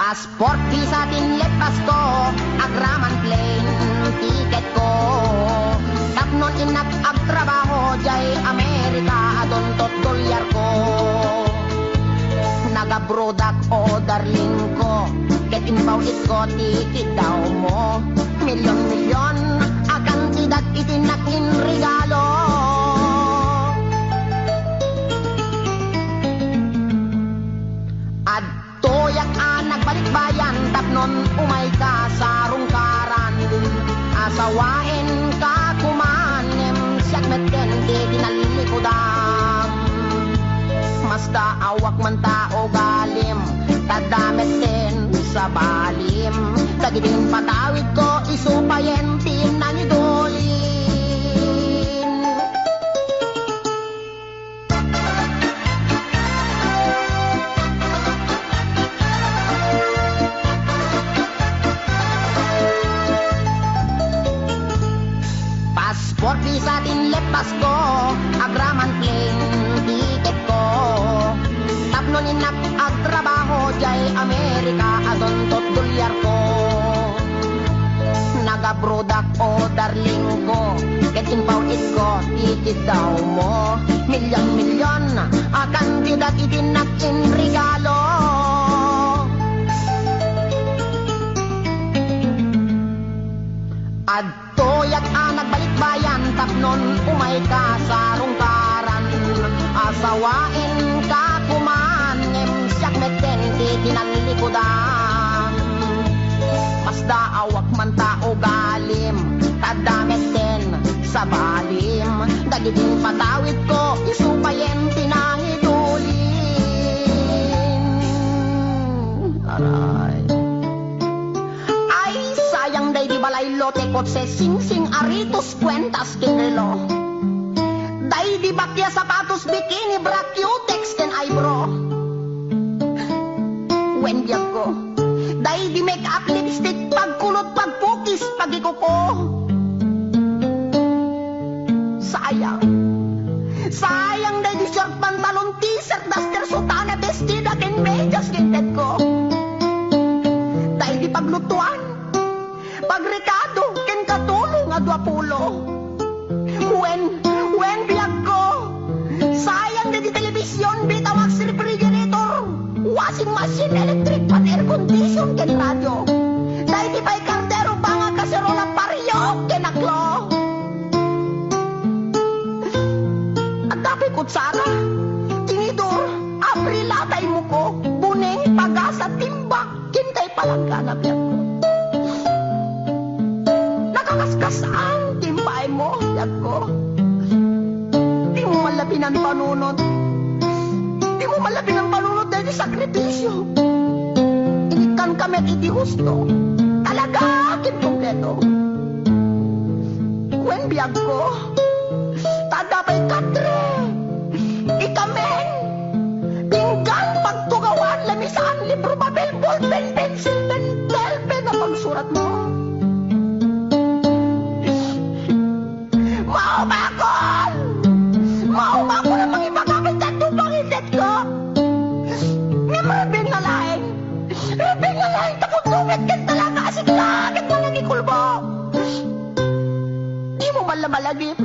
Passport, visa, tinlepas ko, agraman plane, ticket ko. Tapnon inak agtrabaho, jay Amerika, adontot dolyar ko. Nagabrodak o darling ko, ket inbaw it ko, ticket daw mo. Milyon-milyon, akan tidak itinakin regalo. Toyak anak balik bayan, tapnon umay ka sa rungkaran. Asawain ka kumanem, siyak meten di dinalilikudam. Masta awak man tao galim, tadameten sa balim. Dagiding patawid ko, isupayen tinang idolin. Passport, visa, tinlepas ko, agraman plane, ticket ko. Tapnon inak agtrabaho, jay Amerika, adontot dolyar ko. Nagabrodak o darling ko, ket inbaw it ko, ticket daw mo. Milyon-milyon, akan tidak itinakin regalo. Toyak anak balik bayan, tapnon umay ka sa rungkaran. Asawain ka kumanem, siyak meten di dinalikudan. Masda awak man tao galim, tadameten sa balim. Dagiding patawid ko, isupayen tinang idulin. Aray. Sayang day di balay lote kotse sing-sing aritos kwentas kinrelo. Day di bakya sapatos bikini bra cutex ken eyebrow. Wendiag ko. Day di make up lipstick pagkulot pagpukis pagikuko. Sayang. Sayang day di short pantalon t-shirt duster sutana bestida ken medyas kinted ko. Day di paglutuan pagrekado, ken katulong nga 20. When biyak ko, sayang na di telebisyon, bitawag si refrigerator, washing machine, electric pan, air condition, ken radyo. Dahil di pa'y kardero, banga kaserola, pariyo, ken aklo. At dapat kutsara, tinidor, aprilatay mo ko, buneng, pagasa, timbak, ken kay palangga na biyak ko. Nakakaskas ang timbay mo, yag ko. Di mo malabi ng panunod. Di mo malabi ng panunod dahil sakripisyo. Inikan kami at iti husto. Talaga akin kompleto. Kwen biyag ko, tadapay katre. Ikamen, pinggan, pagtugawan, lamisan, libro, papel, ballpen, pencil, pen, telpen na pagsurat mo. Maumako na mga ipagamit at tupangitet ko. Nga marabing na laing. Marabing na laing tapos-lumit kan talaga asik langit na nagikulbo. Di mo malamalagip.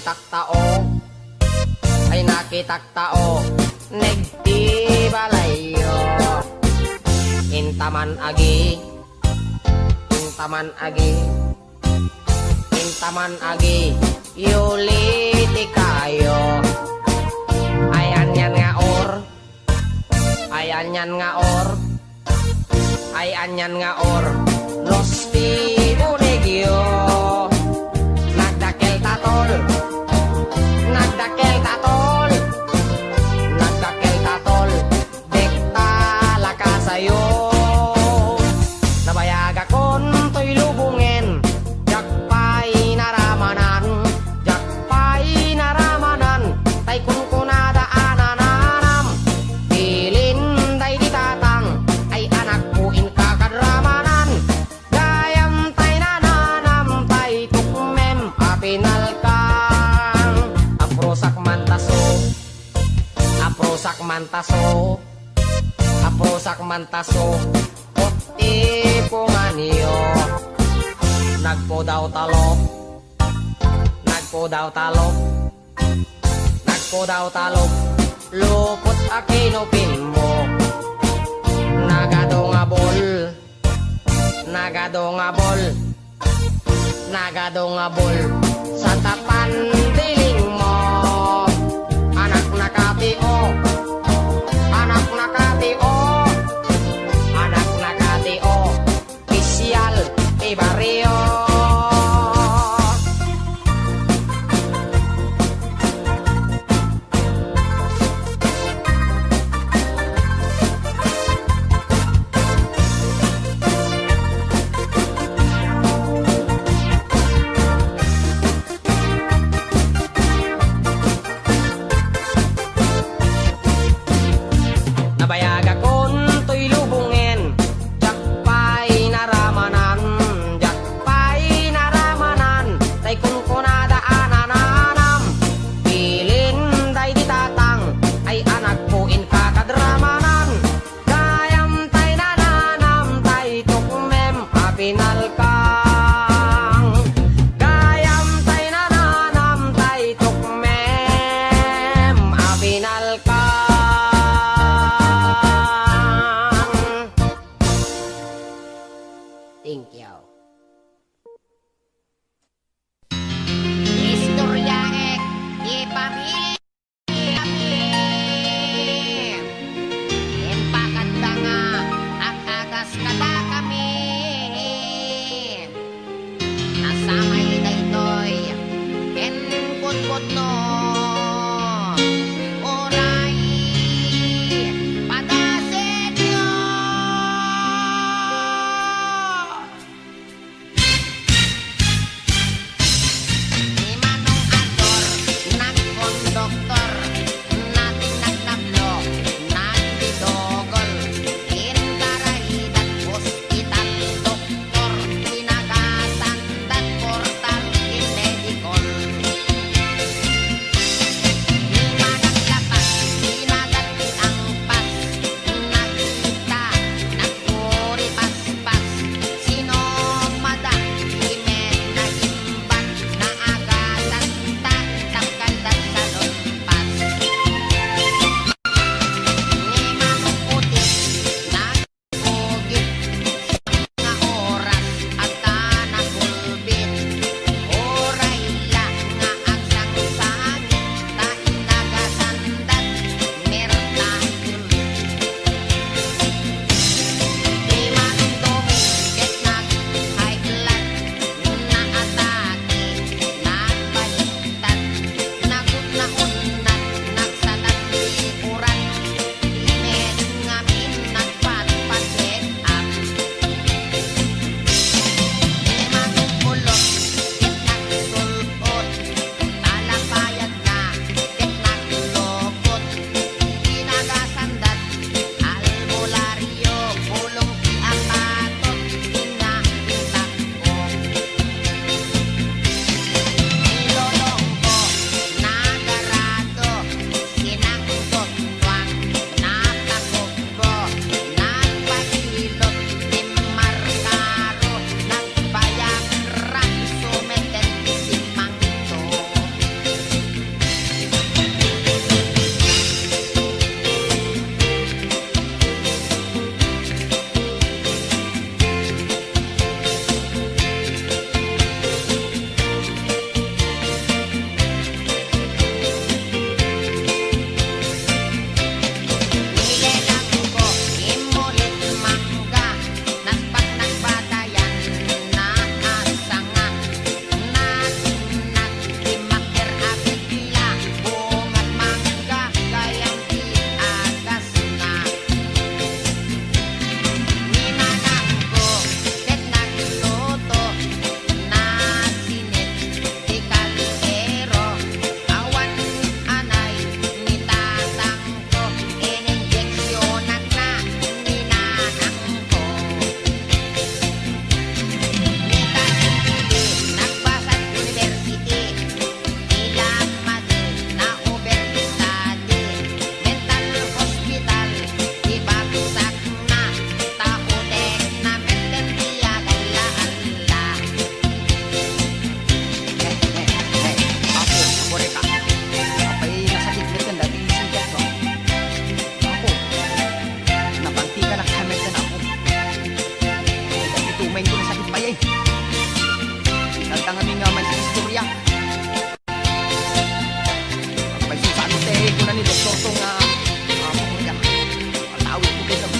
nakitaktao, ay nakitaktao, negti balayo. Intaman agi, intaman agi, intaman agi, yuliti kayo. Ayan yan nga or, ayan yan nga or, ayan yan nga or, nosti unegyo. Nagdakel tatol, nagdakel tatol, nagdakel tatol, dekta lakasayo. Nabayag akon to'y lubungen, jakpay naramanan, jakpay naramanan, tay kunkunada anananam, bilin day ditatang, ay anak puin kakadramanan, gayam tay nananam, tay tukmem apinalkang, aprosak mantaso, aprosak mantaso, aprosak mantaso, ipunganyo. Nagpo daw talop, nagpo daw talop, nagpo daw talop, lupot akinupin mo. Nagado nga bol, nagado nga bol, nagado nga bol, sa tapan diling mo. Anak nakatio, anak nakatio, anak nakatio, pisyal ibaryo.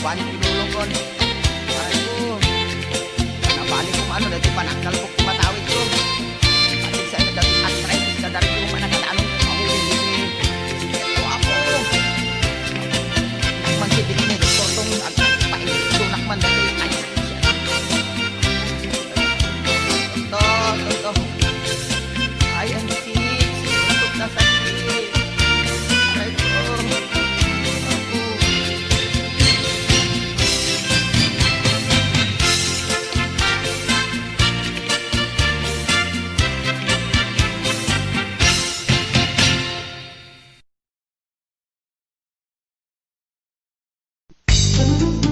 Kawan pinulungon. Aray ko. Nabalik kong ano, dahil pananggal ko kumatawid ko. Pati sa ina dati arthritis na dari yung manakadaanon. Mahuli ni Ito ako. Nakman si Dini, totong agpain. Sunak man dati. Ay, sakit siya. Toto. Ay, ang sikit. Sikit na sakit. Aray ko. Ako.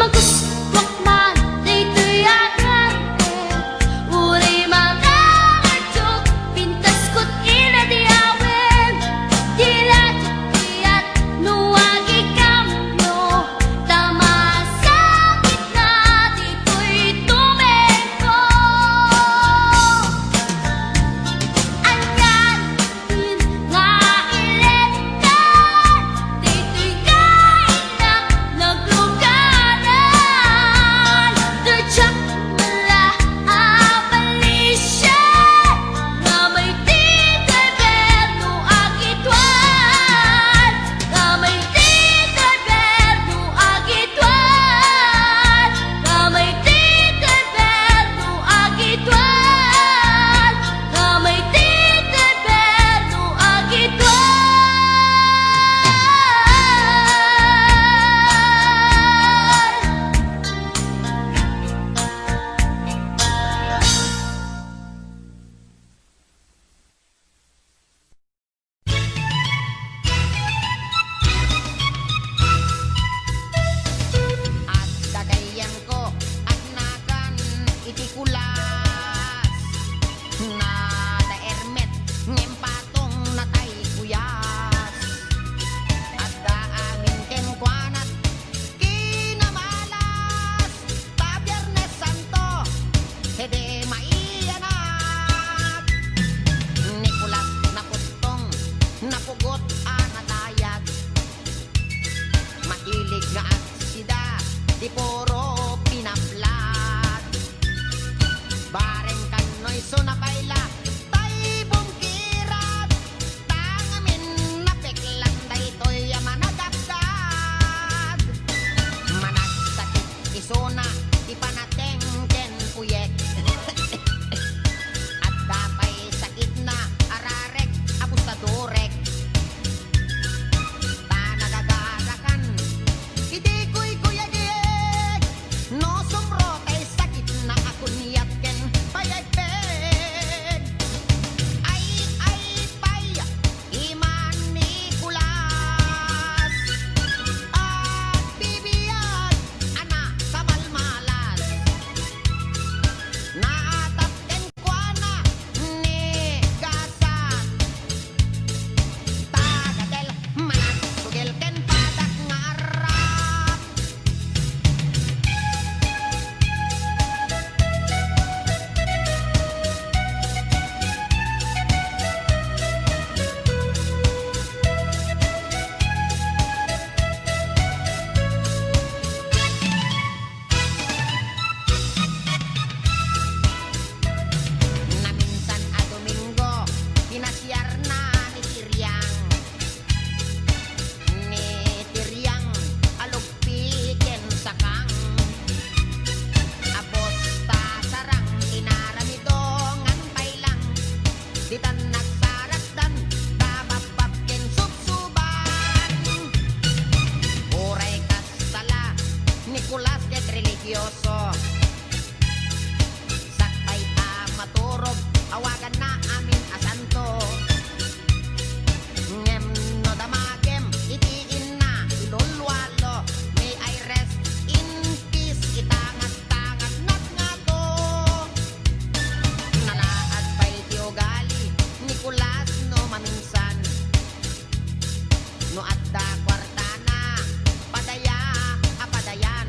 Maguswak man daytoy agante, uri mga ngadtog, pintas ko't inadiawen. Dilat at nuwagi kamyo, tamasakit na dito'y tumeko. Anyan din nga ilekan, dito'y kainak naglugaran. Dadyak mala abalisyan, nga may tito'y berno agitwan. Nga may tito'y berno agitwan. Nga may tito'y berno agitwan. Nga may tito'y berno agitwan. At dagayan ko at nakan iti kulas na daermet ngem patong natay kuyas. At daamin ken kuanat kinamalas ta Biyernes Santo hede maiyanat. Nikulas napustong napugot anatayag, mailig nga at sida di puro pinaplat. Bareng kanoy so nabayla tay bungkirat, tangamin napeklan daytoy managagad. Managsakit isona di panateng ken uyek. At dapay sakit na ararek apustadorek. Tanagagarakan hindi ko'y kuyagig, no sumro kay sakit na ako niyat ken payagpeg. Ay pay iman Nicolas at bibiyag ana sa malmalas. Naatap ken kuana ni gasat, tagadel manasugel ken padak nga arap. Na minsan a Domingo pinasyar na ni Tiryang. Ni Tiryang alugpi ken sakang, apos ta sarang inaramidongan pailang. Ditan nagsarasdan tababab ken subsuban. Uray kastala Nicolas ket religyoso, sakbay ta maturog awagan na amin a santo. Ngem no damagem itiin na ilulwalo, may I rest in peace itangat-tangat nat nga to. Nalaad pa'y tiugali Nicolas no maminsan, no adda kwartana padaya apadayan.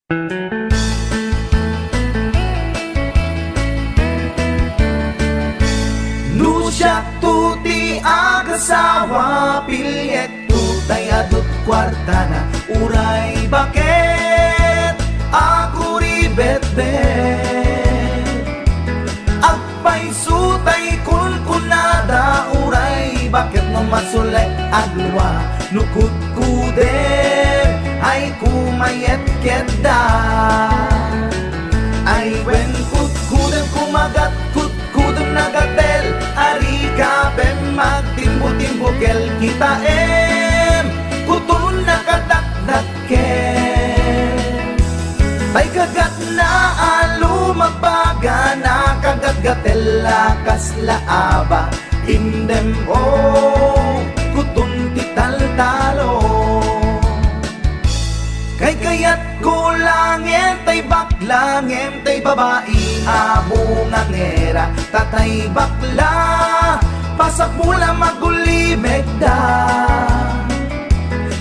Nusyak tuti agasawa pilyet tutay adot kwarta na uray bakit ako ribet-bet agpay sutay kunkunada uray bakit no masulay agwa nukut kuder ay kumayet keda ay wen kut kudem kumagat kut kudem nagatel ari kapem magtimbo-timbo kel kita kutun nakadakdak kel ay kagat na alumabaga na kagat gatel lakas laaba indem kutun tital talo kay kayat ko langem tay baklangem tay babae abungang era tatay bakla pasak mula magulimeg da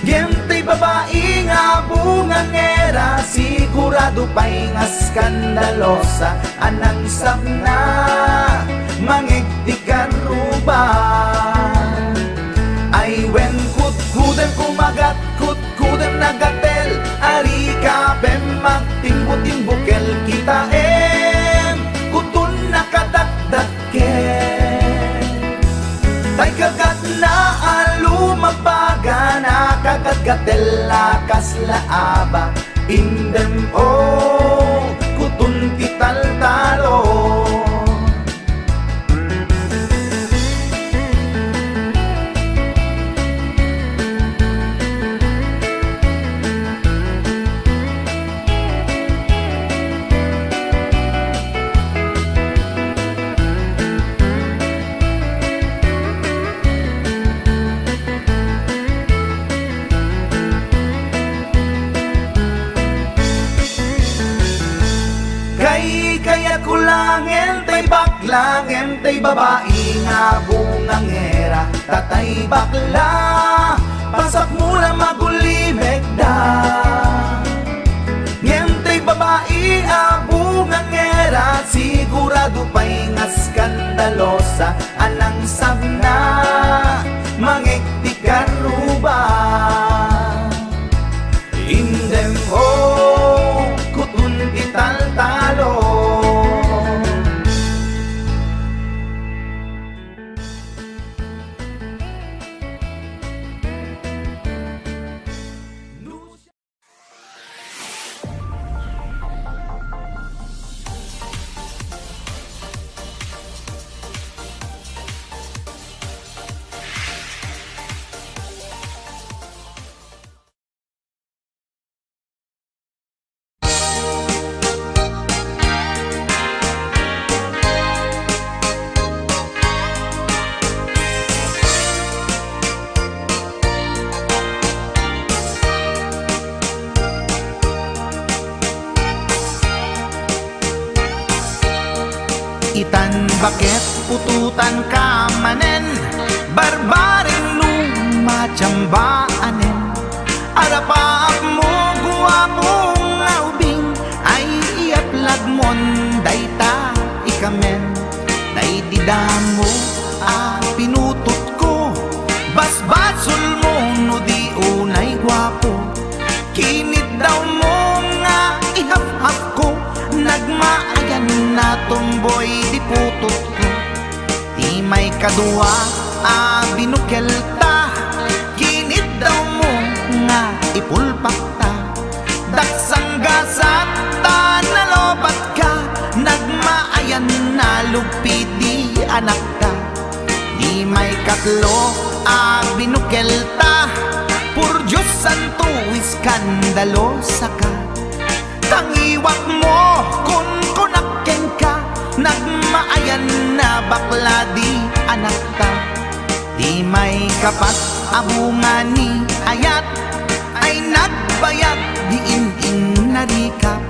gem tay babae abungang era sigurado pa'y nga skandalosa anang sabna mangigtikan ruban ay wen kut-kudem kumagat kut-kudem nagatel ari kapem magtimbo-timbukel kita kutun nakadakdakel tay kagat na alumabaga na kagat gatel lakas laaba indem kutun tital talo kaya kulangin tay baklangin tay babae nga bungang era tatay bakla pasak mula magulimeg da ngem tay babae abungang era sigurado pa'y nga skandalosa anang sabna mangiktikan ruba indem kutun ital talo itan bakit pututan ka manen barbaring lumachambaanen arapaap mo guwapong aubing ay iaplag mon dayta ikamen day didamo pinutot ko basbasul mo no di unay guwapo kinit daw mo nga ihap-hap ko nagmaayan na tomboy di putot ko di may kadua binukel ta kinit daw mo nga ipulpak ta daksang gasat ta nalobat ka nagmaayan na lugpit di anak ka di may katlo binukel ta pur Diyos santo iskandalosa ka tangiwak mo kun kunakken ka nagmaayan na bakla di anak ta di may kapat abungan ni ayat ay nagbayag di in narikap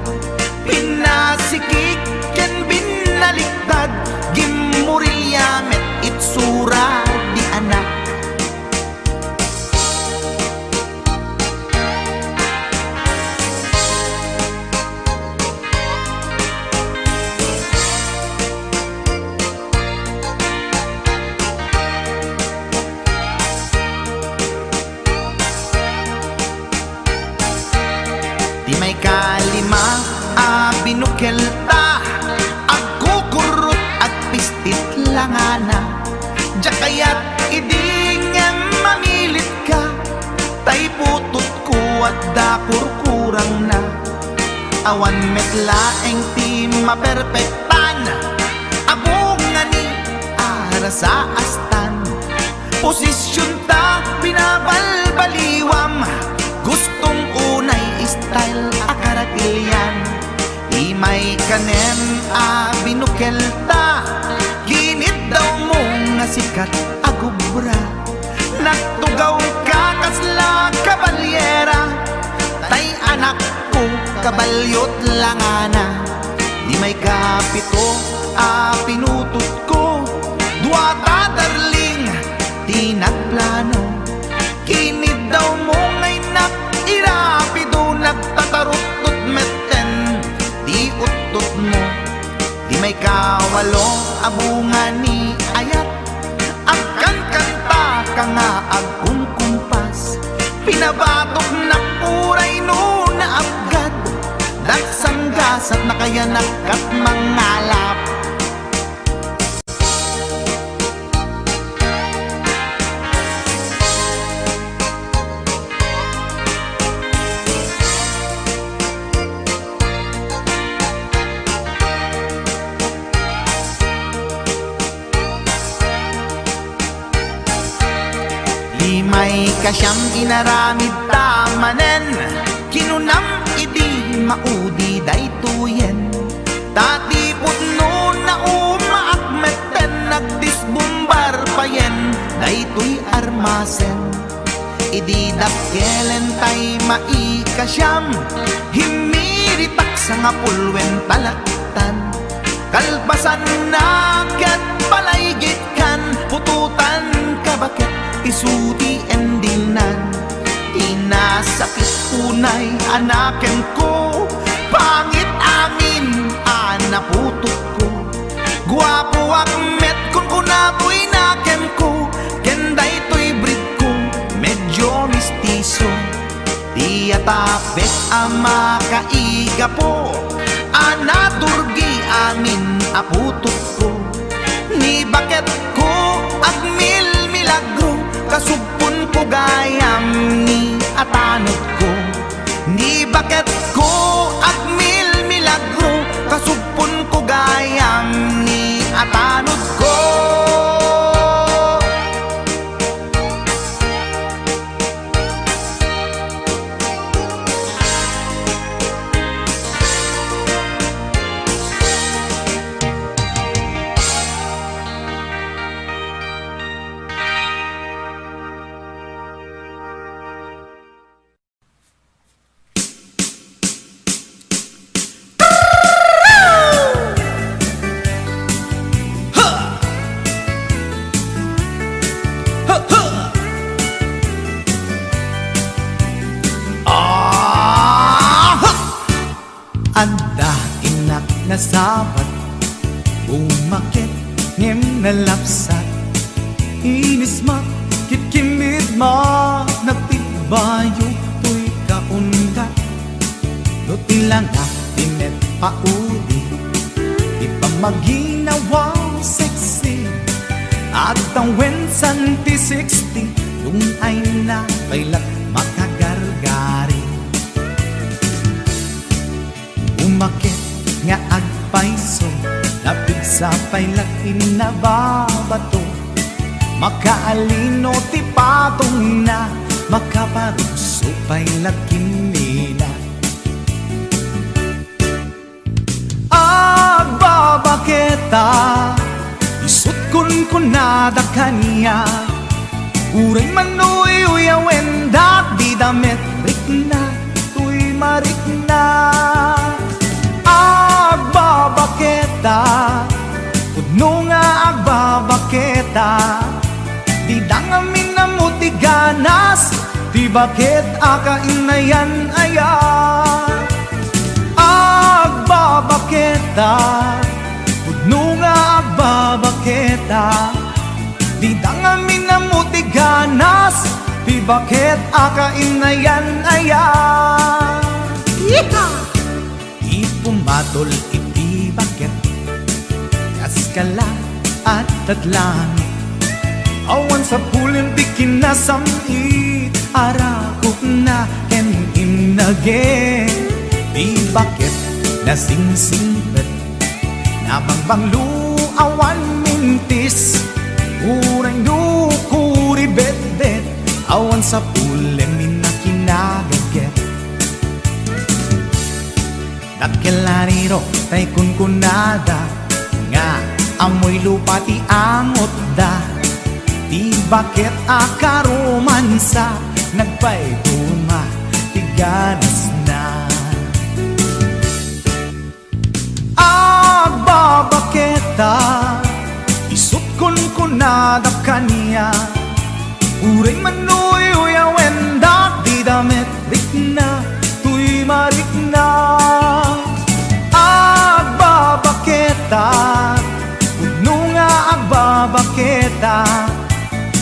pinasikik ken binaliktad gimurilya met itsura di anak tay putot ko at dakurkurang na. Awan metlaeng ti maperpektan, abong nga ni ara sa astan. Posisyon ta binabalbaliwam, gustong unay style akaratilyan. Imay kanen a binukelta, ginit daw mo nga sikat agubra. Nagtugaw ka kasla kabalyera, tay anak ko kabalyot langana. Imay kapito a pinutot ko, duwata darling di nagplano. Kinid daw mo ngay nak irapido, nagtatarot-tot meten di utot mo. Di may kawalo abunga ni ayat, agkan kanta ka nga agkung kumpas. Pinabatok na puray no na abgad, dagsanggasat na kaya nakat mangalap. May kasyang inaramid tamanen, kinunam idi maudi daytoyen. Tati putno na umaakmeten, nagdisbumbar payen daytoy armasen. Idi dakkelen tay maikasyam, himiritak sa nga pulwen talaktan. Kalpasan na ket palaygit kan, pututan kabaket isuti endinan. Inasakit unay anaken ko, pangit amin anaputok ko. Guwapo akmet kung kunapoy naken ko, kenday to'y breed ko medyo mistiso. Di atapet ama kaiga po, anaturgi amin aputok ko. Ni bakit ko agmil milagro, kasugpon ko gayam ni atanod ko. Ni bakit ko agmil milagro, kasugpon ko gayam ni atanod ko. Anda inak na sabat, umakit ngem na lapsat. Inis ma, kitkimid ma, nagtibayo to'y kaundat. Luti lang na tinet paudi, di pa maginawa sexy. At ang wensan ti 60, yung ay na bailat makagargari. Umakit nga agpaiso, napig sa pailat inababato. Makaalino ti patong na, makaparuso pailat kinila. Agbabaketa, isut kun nada kanya. Uray manoy uyawen dat di damit rikna, tuy marikna. Agbabaketa, pudno nga agbabaketa, di dangamin na muti ganas, di bakit akainayan aya. Agbabaketa, pudno nga agbabaketa, di dangamin na muti ganas, di bakit akainayan aya. Yeehaw! Pumatol iti bakit, kaskala at tatlangit. Awan sa pulim di kinasamit, arakok na ken inage. Di bakit nasingsingpet, nabangbanglu awan mintis, urang dukuri bet-bet, awan sa pulim minakinagaget. Dakelariro tay kunkunada, nga amoy lupa ti angot da. Di bakit akaromansa, nagpayduma ti ganas na. Agbabaketa, isut kunkunada kaniya, uray manuyoy awenda, di damit rikna, tuy marikna. Agbabaketa, udno nga agbabaketa,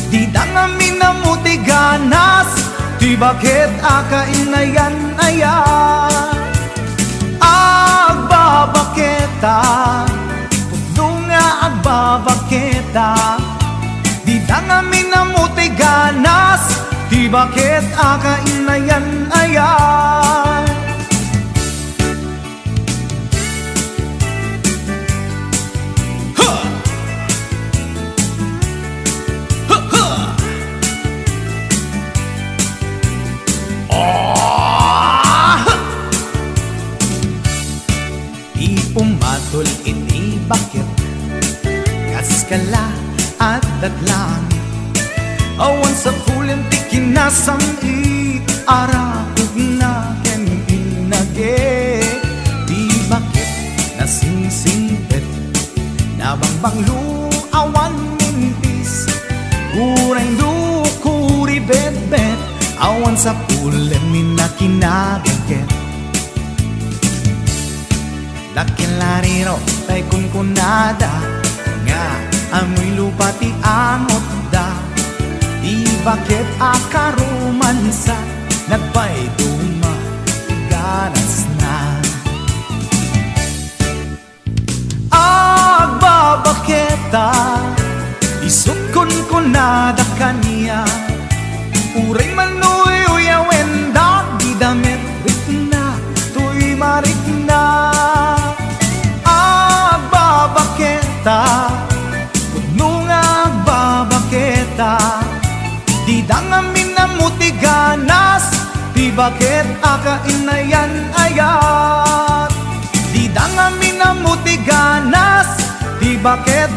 di dangamin na muti ganas, di bakit akainayan aya. Agbabaketa, udno nga agbabaketa, di dangamin na muti ganas, di bakit akainayan aya. Pumatol ini bakit kaskala at dadlangit, awan sa pulim ti kinasamit, arakog na ken inage. Di bakit nasingsingpet, nabangbanglu awan mintis, urang dukuri bet-bet, awan sa pulim minakinagaget. Dakelariro tay kunkunada, nga amoy lupa ti angot da. Di bakit akaromansa, nagpayduma ganas na. Agbabaketa, isut kunkunada kaniya, uray manuyoy awenda, di damit rikna, tuy marikna. Agbabaketa, udno nga agbabaketa, di dangamin na muti ganas, di bakit akainayan ayat. Di dangamin na muti ganas, di bakit